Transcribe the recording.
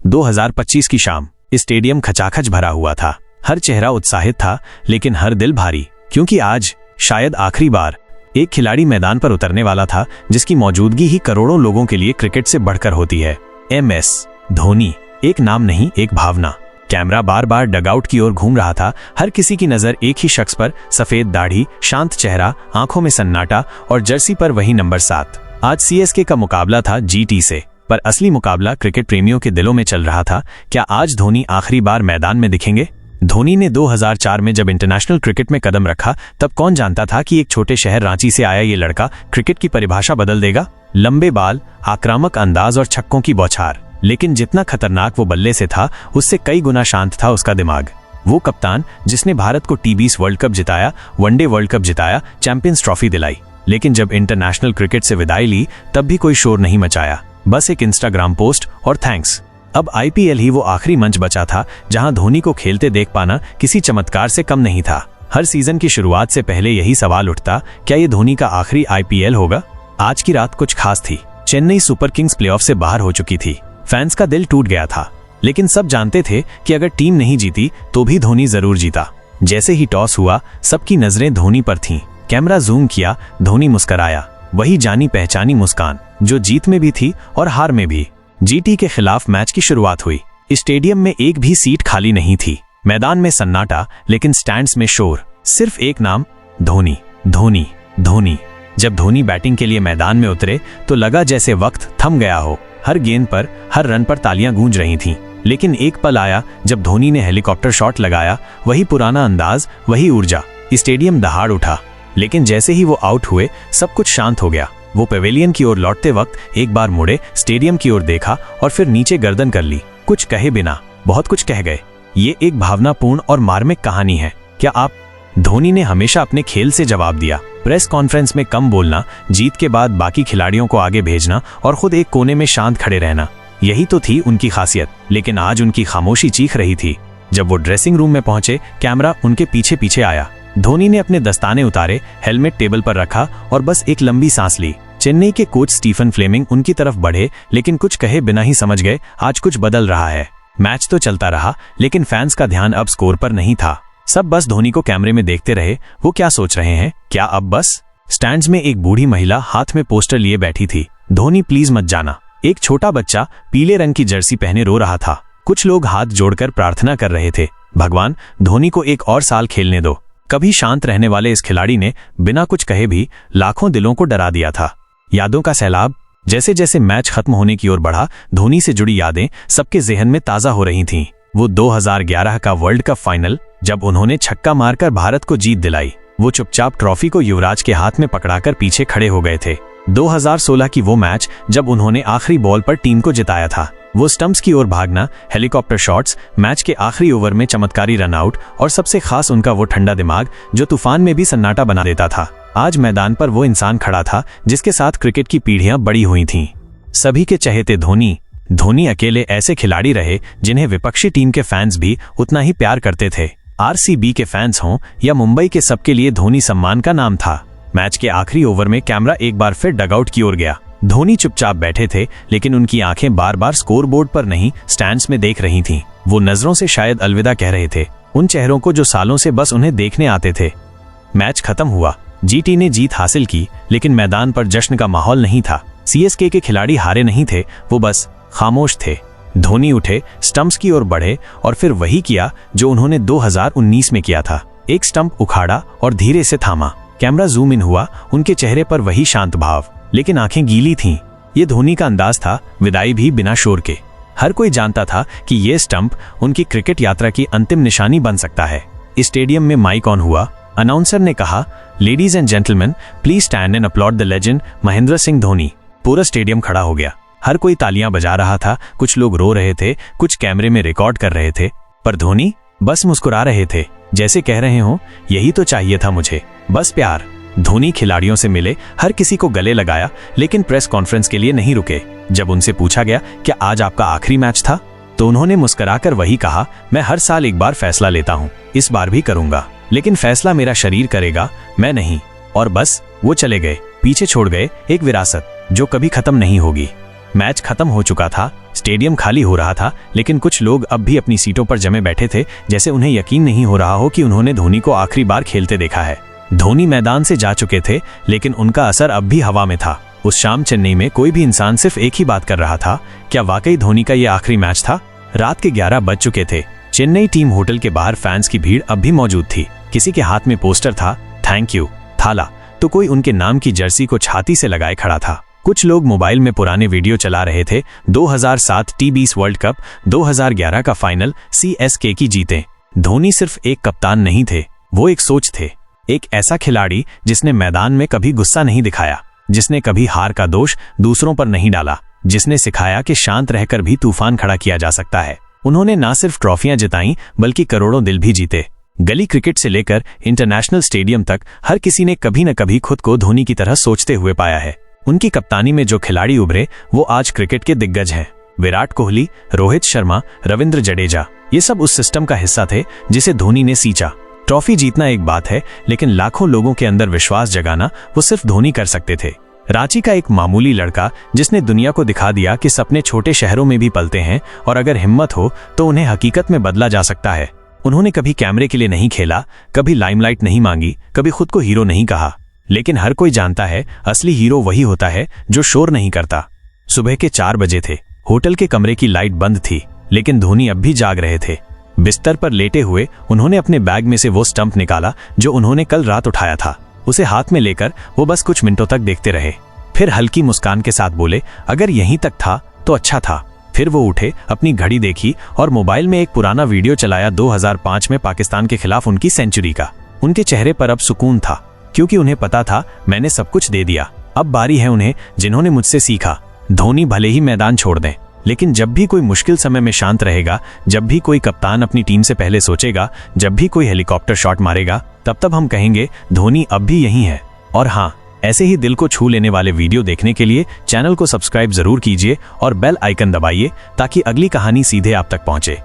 2025 की शाम स्टेडियम खचाखच भरा हुआ था। हर चेहरा उत्साहित था, लेकिन हर दिल भारी, क्योंकि आज शायद आखिरी बार एक खिलाड़ी मैदान पर उतरने वाला था जिसकी मौजूदगी ही करोड़ों लोगों के लिए क्रिकेट से बढ़कर होती है। MS धोनी, एक नाम नहीं, एक भावना। कैमरा बार बार डगआउट की ओर घूम रहा था। हर किसी की नजर एक ही शख्स पर, सफेद दाढ़ी, शांत चेहरा, आंखों में सन्नाटा और जर्सी पर वही नंबर 7। आज CSK का मुकाबला था GT से, पर असली मुकाबला क्रिकेट प्रेमियों के दिलों में चल रहा था। क्या आज धोनी आखिरी बार मैदान में दिखेंगे? धोनी ने 2004 में जब इंटरनेशनल क्रिकेट में कदम रखा, तब कौन जानता था कि एक छोटे शहर रांची से आया ये लड़का क्रिकेट की परिभाषा बदल देगा। लंबे बाल, आक्रामक अंदाज और छक्कों की बौछार, लेकिन जितना खतरनाक वो बल्ले से था, उससे कई गुना शांत था उसका दिमाग। वो कप्तान जिसने भारत को T20 वर्ल्ड कप जिताया, वनडे वर्ल्ड कप जिताया, चैंपियंस ट्रॉफी दिलाई, लेकिन जब इंटरनेशनल क्रिकेट से विदाई ली तब भी कोई शोर नहीं मचाया, बस एक इंस्टाग्राम पोस्ट और थैंक्स। अब IPL ही वो आखिरी मंच बचा था जहां धोनी को खेलते देख पाना किसी चमत्कार से कम नहीं था। हर सीजन की शुरुआत से पहले यही सवाल उठता, क्या ये धोनी का आखिरी IPL होगा? आज की रात कुछ खास थी। चेन्नई सुपर किंग्स प्लेऑफ से बाहर हो चुकी थी। फैंस का दिल टूट गया था, लेकिन सब जानते थे कि अगर टीम नहीं जीती तो भी धोनी जरूर जीता। जैसे ही टॉस हुआ, सबकी नजरें धोनी पर थीं। कैमरा जूम किया, धोनी मुस्कराया, वही जानी पहचानी मुस्कान जो जीत में भी थी और हार में भी। GT के खिलाफ मैच की शुरुआत हुई। स्टेडियम में एक भी सीट खाली नहीं थी। मैदान में सन्नाटा, लेकिन स्टैंड्स में शोर। सिर्फ एक नाम, धोनी, धोनी, धोनी। जब धोनी बैटिंग के लिए मैदान में उतरे तो लगा जैसे वक्त थम गया हो। हर गेंद पर, हर रन पर तालियां गूंज रही थीं। लेकिन एक पल आया जब धोनी ने हेलीकॉप्टर शॉट लगाया। वही पुराना अंदाज, वही ऊर्जा। स्टेडियम दहाड़ उठा, लेकिन जैसे ही वो आउट हुए, सब कुछ शांत हो गया। वो पवेलियन की ओर लौटते वक्त एक बार मुड़े, स्टेडियम की ओर देखा और फिर नीचे गर्दन कर ली। कुछ कहे बिना बहुत कुछ कह गए। ये एक भावनापूर्ण और मार्मिक कहानी है। क्या आप? धोनी ने हमेशा अपने खेल से जवाब दिया। प्रेस कॉन्फ्रेंस में कम बोलना, जीत के बाद बाकी खिलाड़ियों को आगे भेजना और खुद एक कोने में शांत खड़े रहना, यही तो थी उनकी खासियत। लेकिन आज उनकी खामोशी चीख रही थी। जब वो ड्रेसिंग रूम में पहुंचे, कैमरा उनके पीछे पीछे आया। धोनी ने अपने दस्ताने उतारे, हेलमेट टेबल पर रखा और बस एक लंबी सांस ली। चेन्नई के कोच स्टीफन फ्लेमिंग उनकी तरफ बढ़े, लेकिन कुछ कहे बिना ही समझ गए आज कुछ बदल रहा है। मैच तो चलता रहा, लेकिन फैंस का ध्यान अब स्कोर पर नहीं था। सब बस धोनी को कैमरे में देखते रहे। वो क्या सोच रहे हैं? क्या अब बस? स्टैंड्स में एक बूढ़ी महिला हाथ में पोस्टर लिए बैठी थी। धोनी प्लीज मत जाना। एक छोटा बच्चा पीले रंग की जर्सी पहने रो रहा था। कुछ लोग हाथ जोड़कर प्रार्थना कर रहे थे, भगवान धोनी को एक और साल खेलने दो। कभी शांत रहने वाले इस खिलाड़ी ने बिना कुछ कहे भी लाखों दिलों को डरा दिया था। यादों का सैलाब। जैसे जैसे मैच खत्म होने की ओर बढ़ा, धोनी से जुड़ी यादें सबके ज़हन में ताज़ा हो रही थीं। वो 2011 का वर्ल्ड कप फाइनल, जब उन्होंने छक्का मारकर भारत को जीत दिलाई। वो चुपचाप ट्रॉफी को युवराज के हाथ में पकड़ाकर पीछे खड़े हो गए थे। 2016 की वो मैच, जब उन्होंने आखिरी बॉल पर टीम को जिताया था। वो स्टंप्स की ओर भागना, हेलीकॉप्टर शॉट्स, मैच के आखिरी ओवर में चमत्कारी रनआउट और सबसे खास उनका वो ठंडा दिमाग जो तूफान में भी सन्नाटा बना देता था। आज मैदान पर वो इंसान खड़ा था जिसके साथ क्रिकेट की पीढ़ियां बड़ी हुई थीं। सभी के चहेते धोनी। धोनी अकेले ऐसे खिलाड़ी रहे जिन्हें विपक्षी टीम के फैंस भी उतना ही प्यार करते थे। RCB के फैंस हों या मुंबई के, सबके लिए धोनी सम्मान का नाम था। मैच के आखिरी ओवर में कैमरा एक बार फिर डगआउट की ओर गया। धोनी चुपचाप बैठे थे, लेकिन उनकी आंखें बार बार स्कोरबोर्ड पर नहीं, स्टैंड्स में देख रही थीं। वो नजरों से शायद अलविदा कह रहे थे उन चेहरों को जो सालों से बस उन्हें देखने आते थे। मैच खत्म हुआ। GT ने जीत हासिल की, लेकिन मैदान पर जश्न का माहौल नहीं था। CSK के खिलाड़ी हारे नहीं थे, वो बस खामोश थे। धोनी उठे, स्टंप्स की ओर बढ़े और फिर वही किया जो उन्होंने 2019 में किया था। एक स्टंप उखाड़ा और धीरे से थामा। कैमरा जूम इन हुआ, उनके चेहरे पर वही शांत भाव, लेकिन आंखें गीली थीं। ये धोनी का अंदाज था, विदाई भी बिना शोर के। हर कोई जानता था कि ये स्टंप उनकी क्रिकेट यात्रा की अंतिम निशानी बन सकता है। स्टेडियम में माइक ऑन हुआ। अनाउंसर ने कहा, ladies and gentleman, please stand and applaud the legend Mahendra Singh Dhoni. पूरा स्टेडियम खड़ा हो गया। हर कोई तालियां बजा रहा था। कुछ लोग रो रहे थे, कुछ कैमरे में रिकॉर्ड कर रहे थे, पर धोनी बस मुस्कुरा रहे थे, जैसे कह रहे हो, यही तो चाहिए था मुझे, बस प्यार। धोनी खिलाड़ियों से मिले, हर किसी को गले लगाया, लेकिन प्रेस कॉन्फ्रेंस के लिए नहीं रुके। जब उनसे पूछा गया क्या आज आपका आखिरी मैच था, तो उन्होंने मुस्कुराकर वही कहा, मैं हर साल एक बार फैसला लेता हूँ, इस बार भी करूंगा, लेकिन फैसला मेरा शरीर करेगा, मैं नहीं। और बस वो चले गए, पीछे छोड़ गए एक विरासत जो कभी खत्म नहीं होगी। मैच खत्म हो चुका था। स्टेडियम खाली हो रहा था, लेकिन कुछ लोग अब भी अपनी सीटों पर जमे बैठे थे, जैसे उन्हें यकीन नहीं हो रहा हो कि उन्होंने धोनी को आखिरी बार खेलते देखा है। धोनी मैदान से जा चुके थे, लेकिन उनका असर अब भी हवा में था। उस शाम चेन्नई में कोई भी इंसान सिर्फ एक ही बात कर रहा था, क्या वाकई धोनी का ये आखिरी मैच था? रात के 11 बज चुके थे। चेन्नई टीम होटल के बाहर फैंस की भीड़ अब भी मौजूद थी। किसी के हाथ में पोस्टर था, थैंक यू, थाला, तो कोई उनके नाम की जर्सी को छाती से लगाए खड़ा था। कुछ लोग मोबाइल में पुराने वीडियो चला रहे थे। 2007 T20 वर्ल्ड कप, 2011 का फाइनल CSK की जीते। धोनी सिर्फ एक कप्तान नहीं थे, वो एक सोच थे। एक ऐसा खिलाड़ी जिसने मैदान में कभी गुस्सा नहीं दिखाया, जिसने कभी हार का दोष दूसरों पर नहीं डाला, जिसने सिखाया कि शांत रहकर भी तूफान खड़ा किया जा सकता है। उन्होंने ना सिर्फ ट्रॉफियां जिताईं, बल्कि करोड़ों दिल भी जीते। गली क्रिकेट से लेकर इंटरनेशनल स्टेडियम तक हर किसी ने कभी न कभी खुद को धोनी की तरह सोचते हुए पाया है। उनकी कप्तानी में जो खिलाड़ी उभरे, वो आज क्रिकेट के दिग्गज हैं। विराट कोहली, रोहित शर्मा, रविंद्र जडेजा, ये सब उस सिस्टम का हिस्सा थे जिसे धोनी ने सींचा। ट्रॉफी जीतना एक बात है, लेकिन लाखों लोगों के अंदर विश्वास जगाना वो सिर्फ धोनी कर सकते थे। रांची का एक मामूली लड़का जिसने दुनिया को दिखा दिया कि सपने छोटे शहरों में भी पलते हैं, और अगर हिम्मत हो तो उन्हें हकीकत में बदला जा सकता है। उन्होंने कभी कैमरे के लिए नहीं खेला, कभी लाइमलाइट नहीं मांगी, कभी खुद को हीरो नहीं कहा, लेकिन हर कोई जानता है असली हीरो वही होता है जो शोर नहीं करता। सुबह के 4 बजे थे। होटल के कमरे की लाइट बंद थी, लेकिन धोनी अब भी जाग रहे थे। बिस्तर पर लेटे हुए उन्होंने अपने बैग में से वो स्टंप निकाला जो उन्होंने कल रात उठाया था। उसे हाथ में लेकर वो बस कुछ मिनटों तक देखते रहे, फिर हल्की मुस्कान के साथ बोले, अगर यहीं तक था तो अच्छा था। फिर वो उठे, अपनी घड़ी देखी और मोबाइल में एक पुराना वीडियो चलाया 2005 में पाकिस्तान के खिलाफ उनकी सेंचुरी का। उनके चेहरे पर अब सुकून था, क्योंकि उन्हें पता था मैंने सब कुछ दे दिया, अब बारी है उन्हें जिन्होंने मुझसे सीखा। धोनी भले ही मैदान छोड़ दें, लेकिन जब भी कोई मुश्किल समय में शांत रहेगा, जब भी कोई कप्तान अपनी टीम से पहले सोचेगा, जब भी कोई हेलीकॉप्टर शॉट मारेगा, तब हम कहेंगे धोनी अब भी यहीं है। और हाँ, ऐसे ही दिल को छू लेने वाले वीडियो देखने के लिए चैनल को सब्सक्राइब जरूर कीजिए और बेल आइकन दबाइए, ताकि अगली कहानी सीधे आप तक पहुंचे।